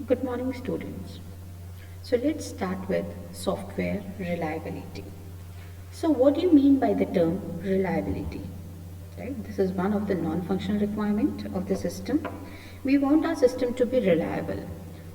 Good morning, students. So let's start with software reliability. So what do you mean by the term reliability? Right? This is one of the non-functional requirement of the system. We want our system to be reliable.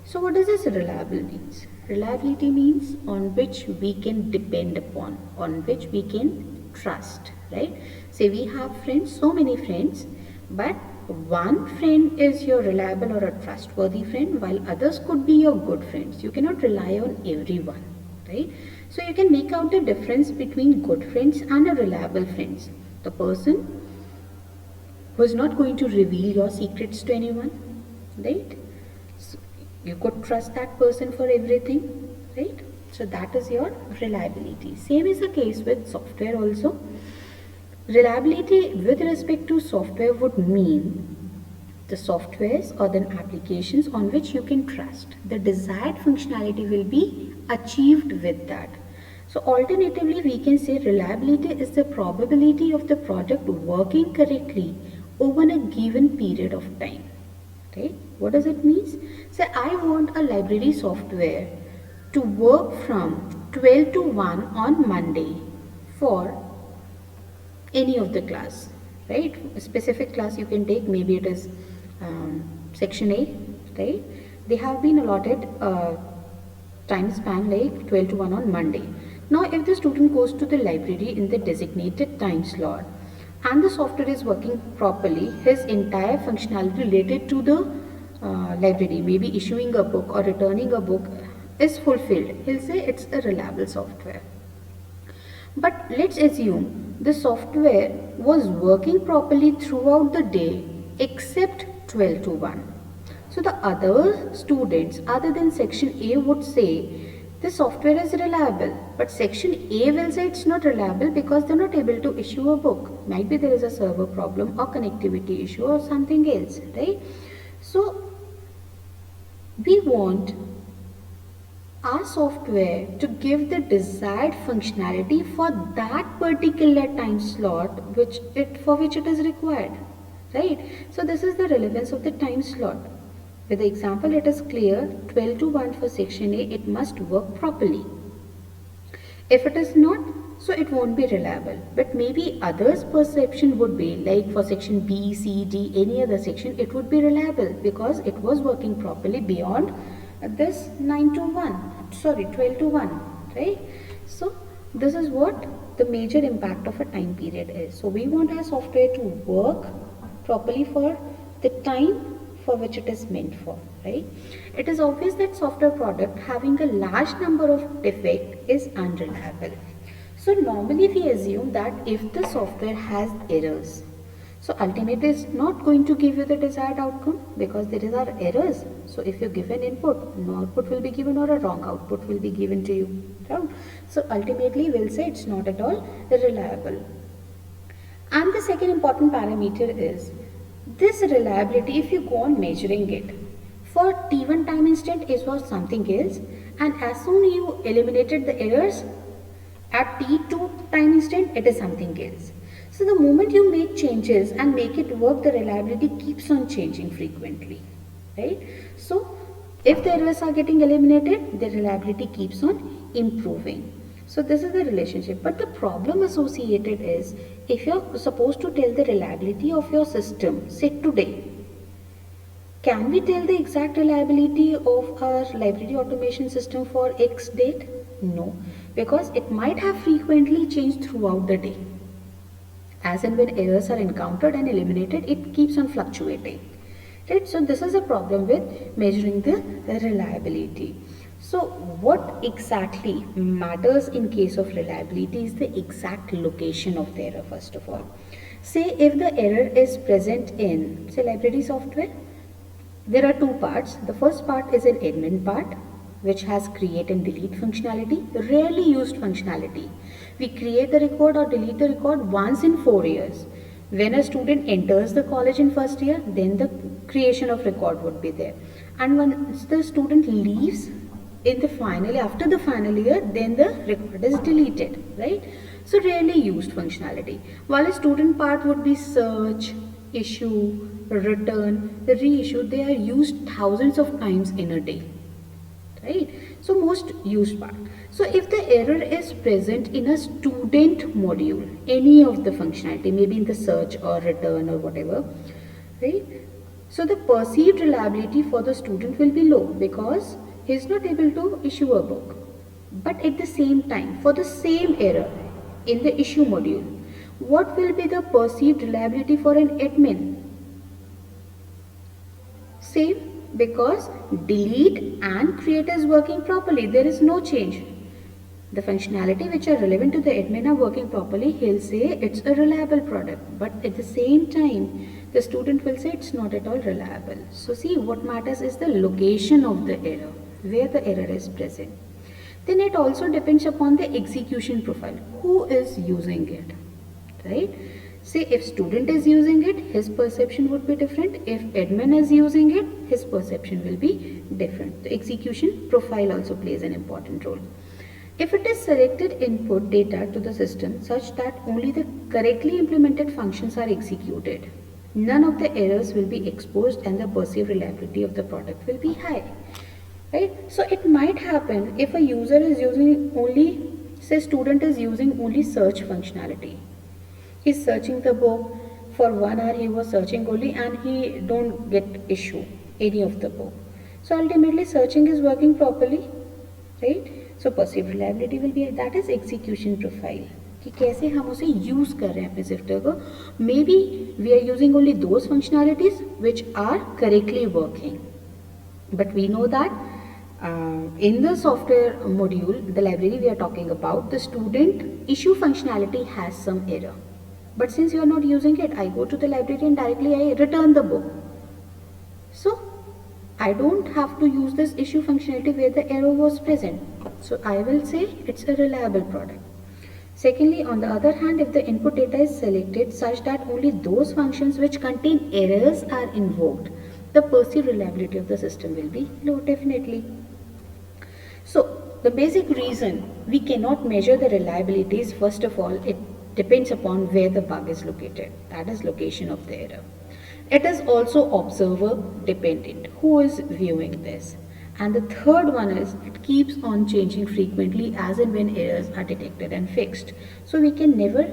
So what does this reliable means? Reliability means on which we can depend upon, on which we can trust, right? Say we have friends, so many friends, but one friend is your reliable or a trustworthy friend, while others could be your good friends. You cannot rely on everyone, right? So you can make out the difference between good friends and a reliable friends. The person who is not going to reveal your secrets to anyone, right? So you could trust that person for everything, right? So that is your reliability. Same is the case with software also. Reliability with respect to software would mean the softwares or the applications on which you can trust. The desired functionality will be achieved with that. So alternatively, we can say reliability is the probability of the project working correctly over a given period of time. Right? What does it mean? Say I want a library software to work from 12 to 1 on Monday for any of the class, right? A specific class you can take, maybe it is section A, right? They have been allotted time span like 12 to 1 on Monday. Now if the student goes to the library in the designated time slot and the software is working properly, his entire functionality related to the library, maybe issuing a book or returning a book, is fulfilled. He'll say it's a reliable software. But let's assume the software was working properly throughout the day except 12 to 1. So the other students other than section A would say the software is reliable, but section A will say it's not reliable because they're not able to issue a book. Might be there is a server problem or connectivity issue or something else, right? So we want our software to give the desired functionality for that particular time slot for which it is required, right? So this is the relevance of the time slot. With the example it is clear, 12 to 1 for section A, it must work properly. If it is not, so it won't be reliable. But maybe others' perception would be like for section B, C, D, any other section, it would be reliable because it was working properly beyond this 9 to 1, sorry 12 to 1, right? So this is what the major impact of a time period is. So we want our software to work properly for the time for which it is meant for, right? It is obvious that software product having a large number of defects is unreliable. So normally we assume that if the software has errors, so ultimately it's not going to give you the desired outcome because there are errors. So if you give an input, no output will be given or a wrong output will be given to you. Right? So ultimately we'll say it's not at all reliable. And the second important parameter is this reliability. If you go on measuring it, for T1 time instant it was something else, and as soon as you eliminated the errors, at T2 time instant it is something else. So the moment you make changes and make it work, the reliability keeps on changing frequently, right? So if the errors are getting eliminated, the reliability keeps on improving. So this is the relationship. But the problem associated is if you're supposed to tell the reliability of your system, say today, can we tell the exact reliability of our library automation system for X date? No, because it might have frequently changed throughout the day. As and when errors are encountered and eliminated, it keeps on fluctuating. Right? So this is a problem with measuring the reliability. So what exactly matters in case of reliability is the exact location of the error first of all. Say if the error is present in, say, library software, there are two parts. The first part is an admin part, which has create and delete functionality, rarely used functionality. We create the record or delete the record once in 4 years. When a student enters the college in first year, then the creation of record would be there. And once the student leaves in the final, after the final year, then the record is deleted, right? So rarely used functionality. While a student part would be search, issue, return, reissue, they are used thousands of times in a day, right? So most used part. So if the error is present in a student module, any of the functionality, maybe in the search or return or whatever, right? So the perceived reliability for the student will be low because he is not able to issue a book. But at the same time, for the same error in the issue module, what will be the perceived reliability for an admin? Same, because delete and create is working properly. There is no change. The functionality which are relevant to the admin are working properly. He'll say it's a reliable product. But at the same time, the student will say it's not at all reliable. So see, what matters is the location of the error, where the error is present. Then it also depends upon the execution profile. Who is using it, right? Say if student is using it, his perception would be different. If admin is using it, his perception will be different. The execution profile also plays an important role. If it is selected input data to the system such that only the correctly implemented functions are executed, none of the errors will be exposed and the perceived reliability of the product will be high. Right? So it might happen if a user is using only, say student is using only search functionality. He's searching the book for 1 hour, he was searching only and he don't get issue any of the book. So ultimately searching is working properly, right? So perceived reliability will be, that is execution profile. कि कैसे हम उसे use कर रहे हैं अपने shifter को. Maybe we are using only those functionalities which are correctly working, but we know that in the software module, the library we are talking about, the student issue functionality has some error. But since you are not using it, I go to the library and directly I return the book. So I don't have to use this issue functionality where the error was present. So I will say it's a reliable product. Secondly, on the other hand, if the input data is selected such that only those functions which contain errors are invoked, the perceived reliability of the system will be low, definitely. So the basic reason we cannot measure the reliability is, first of all, it depends upon where the bug is located. That is location of the error. It is also observer dependent. Who is viewing this? And the third one is it keeps on changing frequently as and when errors are detected and fixed. So we can never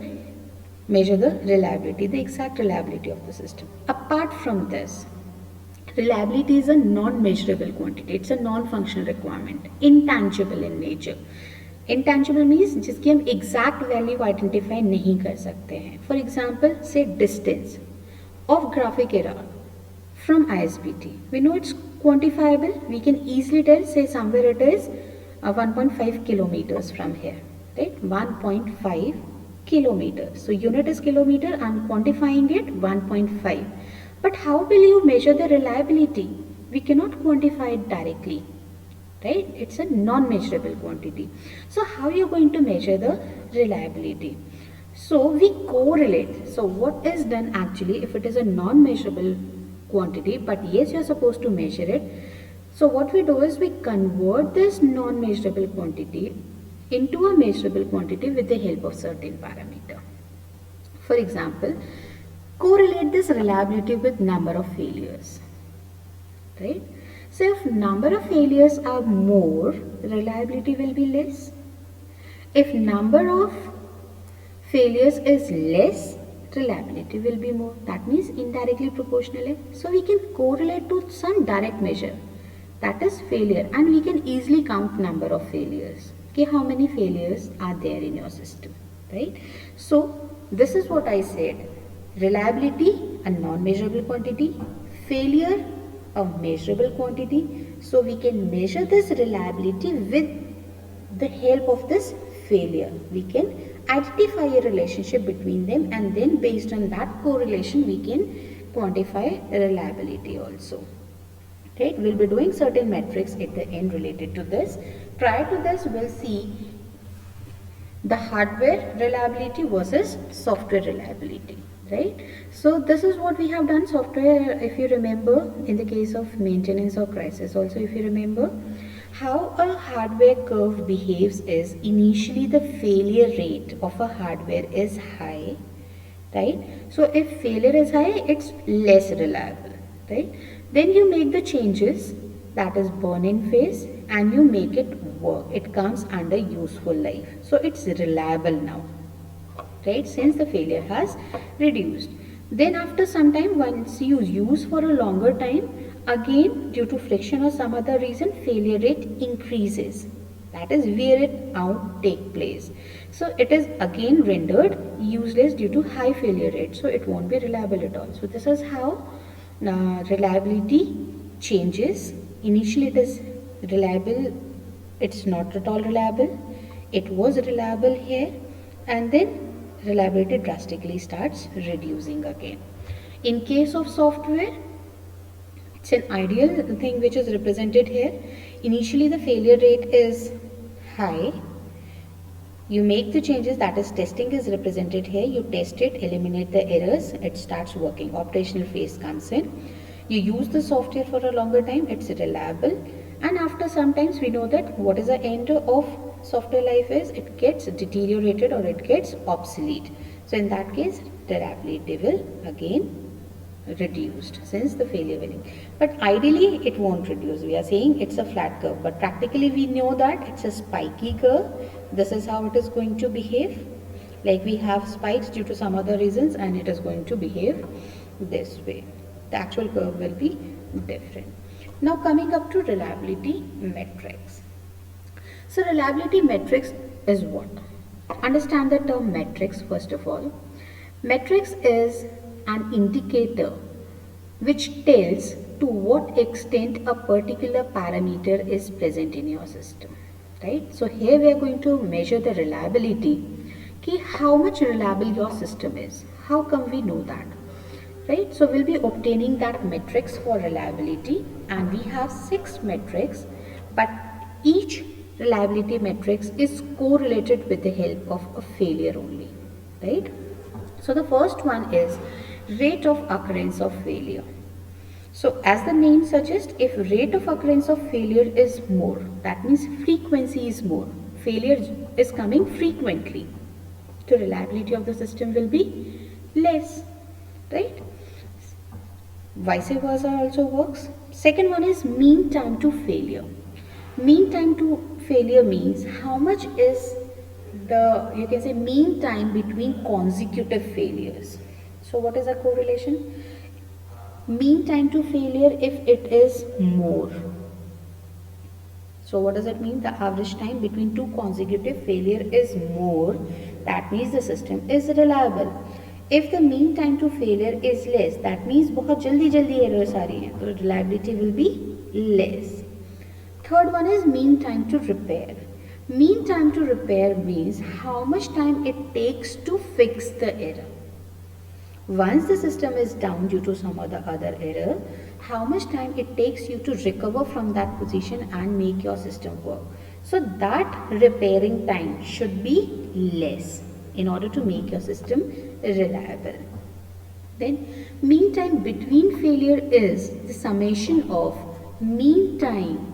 measure the reliability, the exact reliability of the system. Apart from this, reliability is a non-measurable quantity. It's a non-functional requirement, intangible in nature. Intangible means जिसकी हम exact value identify नहीं कर सकते हैं. For example, say distance of graphic error from ISBT. We know it's quantifiable. We can easily tell, say somewhere it is 1.5 kilometers from here, right? 1.5 kilometers. So unit is kilometer. I'm quantifying it 1.5. But how will you measure the reliability? We cannot quantify it directly, right? It's a non-measurable quantity. So how are you going to measure the reliability? So we correlate. So what is done actually if it is a non-measurable quantity, but yes, you are supposed to measure it. So what we do is we convert this non-measurable quantity into a measurable quantity with the help of certain parameter. For example, correlate this reliability with number of failures, right? So if number of failures are more, reliability will be less. If number of failures is less, reliability will be more. That means indirectly proportional. So we can correlate to some direct measure, that is failure, and we can easily count number of failures. Okay, how many failures are there in your system, right? So this is what I said. Reliability, a non-measurable quantity. Failure, a measurable quantity. So we can measure this reliability with the help of this failure. We can identify a relationship between them, and then based on that correlation we can quantify reliability also. Right? We'll be doing certain metrics at the end related to this. Prior to this, we'll see the hardware reliability versus software reliability. Right? So this is what we have done. Software, if you remember, in the case of maintenance or crisis also, if you remember, how a hardware curve behaves is initially the failure rate of a hardware is high, right? So if failure is high, it's less reliable, right? Then you make the changes, that is burn-in phase, and you make it work. It comes under useful life. So it's reliable now, right? Since the failure has reduced. Then after some time, once you use for a longer time, again due to friction or some other reason, failure rate increases. That is wear it out take place. So it is again rendered useless due to high failure rate. So it won't be reliable at all. So this is how reliability changes. Initially it is reliable, it's not at all reliable. It was reliable here, and then reliability drastically starts reducing again. In case of software, it's an ideal thing which is represented here. Initially the failure rate is high. You make the changes, that is testing is represented here. You test it, eliminate the errors, it starts working. Operational phase comes in. You use the software for a longer time, it's reliable. And after sometimes we know that what is the end of software life is, it gets deteriorated or it gets obsolete. So in that case, reliability will again reduced since the failure winning. But ideally it won't reduce. We are saying it's a flat curve, but practically we know that it's a spiky curve. This is how it is going to behave. Like we have spikes due to some other reasons, and it is going to behave this way. The actual curve will be different. Now coming up to reliability metrics. So reliability metrics is what? Understand the term metrics first of all. Metrics is an indicator which tells to what extent a particular parameter is present in your system, right? So here we are going to measure the reliability, how much reliable your system is. How come we know that, right? So we'll be obtaining that metrics for reliability, and we have 6 metrics, but each reliability metrics is correlated with the help of a failure only, right? So the first one is rate of occurrence of failure. So as the name suggests, if rate of occurrence of failure is more, that means frequency is more. Failure is coming frequently. So reliability of the system will be less, right? Vice versa also works. Second one is mean time to failure. Mean time to failure means how much is the, you can say, mean time between consecutive failures. So what is the correlation? Mean time to failure if it is more. So what does it mean? The average time between 2 consecutive failure is more. That means the system is reliable. If the mean time to failure is less, that means बहुत जल्दी errors आ रही हैं, तो reliability will be less. Third one is mean time to repair. Mean time to repair means how much time it takes to fix the error. Once the system is down due to some other error, how much time it takes you to recover from that position and make your system work. So that repairing time should be less in order to make your system reliable. Then mean time between failure is the summation of mean time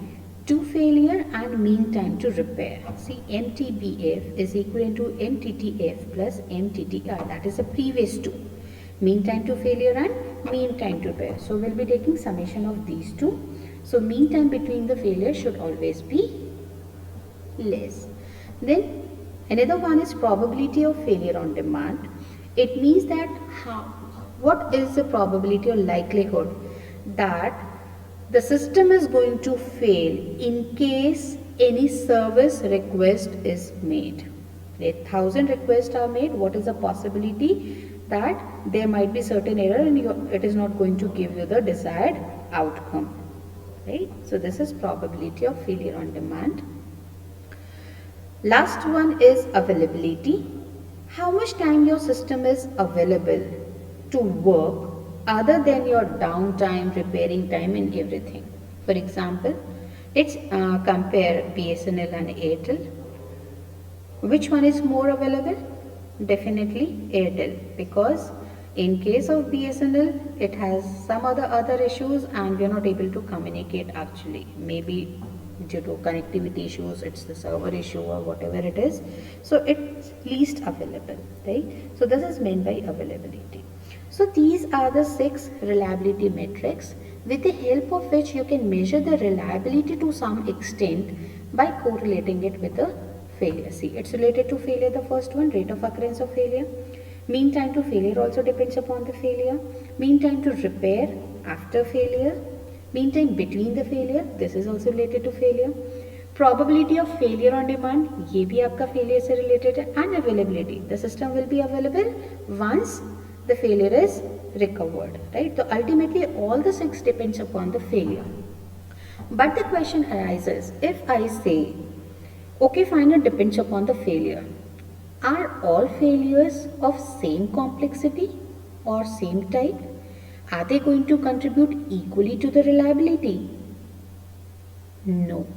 to failure and mean time to repair. See, MTBF is equivalent to MTTF plus MTTR, that is the previous two. Mean time to failure and mean time to repair. So we'll be taking summation of these two. So mean time between the failure should always be less. Then another one is probability of failure on demand. It means that what is the probability or likelihood that the system is going to fail in case any service request is made. If 1000 requests are made, what is the possibility that there might be certain error and it is not going to give you the desired outcome, right? So this is probability of failure on demand. Last one is availability. How much time your system is available to work other than your downtime, repairing time and everything. For example, let's compare BSNL and Airtel. Which one is more available? Definitely Airtel, because in case of BSNL, it has some other issues and we are not able to communicate actually. Maybe due to connectivity issues, it's the server issue or whatever it is. So it's least available, right? So this is meant by availability. So these are the 6 reliability metrics with the help of which you can measure the reliability to some extent by correlating it with the failure. See, it's related to failure, the first one, rate of occurrence of failure. Mean time to failure also depends upon the failure. Mean time to repair after failure. Mean time between the failure, this is also related to failure. Probability of failure on demand, ये भी आपका failure से related है. And availability, the system will be available once the failure is recovered, right? So ultimately all the 6 depends upon the failure. But the question arises, if I say, okay fine, it depends upon the failure. Are all failures of same complexity or same type? Are they going to contribute equally to the reliability? No.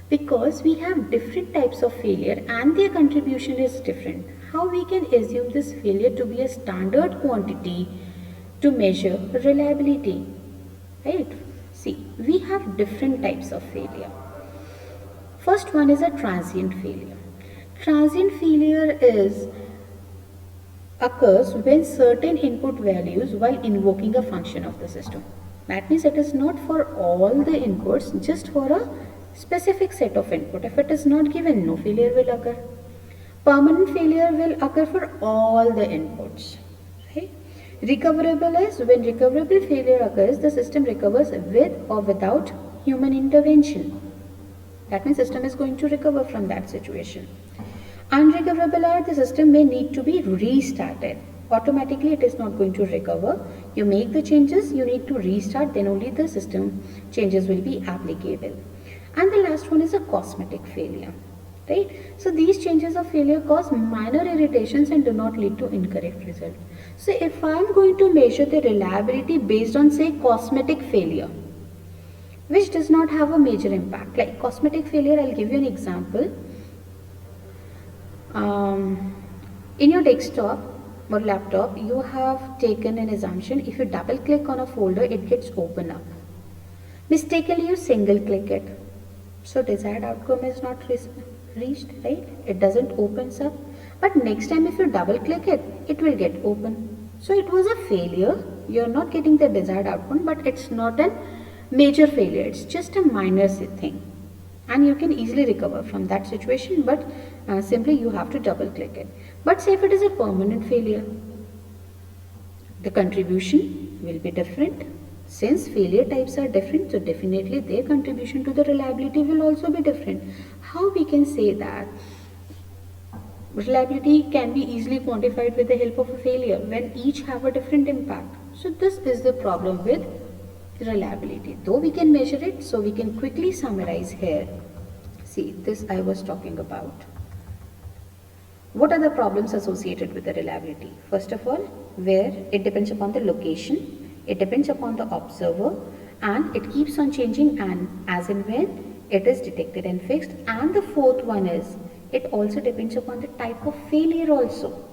Because we have different types of failure and their contribution is different. How we can assume this failure to be a standard quantity to measure reliability? Right? See, we have different types of failure. First one is a transient failure. Transient failure occurs when certain input values while invoking a function of the system. That means it is not for all the inputs, just for a specific set of input. If it is not given, no failure will occur. Permanent failure will occur for all the inputs. Right? Recoverable is when recoverable failure occurs, the system recovers with or without human intervention. That means system is going to recover from that situation. Unrecoverable are the system may need to be restarted. Automatically it is not going to recover. You make the changes, you need to restart, then only the system changes will be applicable. And the last one is a cosmetic failure. Right? So these changes of failure cause minor irritations and do not lead to incorrect result. So if I am going to measure the reliability based on say cosmetic failure, which does not have a major impact, like cosmetic failure, I'll give you an example. In your desktop or laptop, you have taken an assumption if you double click on a folder, it gets open up. Mistakenly you single click it. So desired outcome is not reached, right? It doesn't opens up. But next time if you double click it, it will get open. So it was a failure. You're not getting the desired outcome, but it's not a major failure. It's just a minor thing. And you can easily recover from that situation, but simply you have to double click it. But say if it is a permanent failure, the contribution will be different. Since failure types are different, so definitely their contribution to the reliability will also be different. How we can say that reliability can be easily quantified with the help of a failure when each have a different impact? So this is the problem with reliability. Though we can measure it, so we can quickly summarize here. See, this I was talking about. What are the problems associated with the reliability? First of all, where it depends upon the location, it depends upon the observer, and it keeps on changing and as and when it is detected and fixed. And the fourth one is, it also depends upon the type of failure also.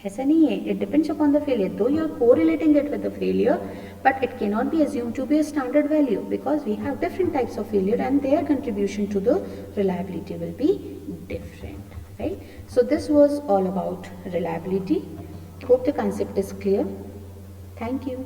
ऐसा नहीं है, it depends upon the failure. Though you are correlating it with the failure, but it cannot be assumed to be a standard value because we have different types of failure and their contribution to the reliability will be different, right? So this was all about reliability. Hope the concept is clear. Thank you.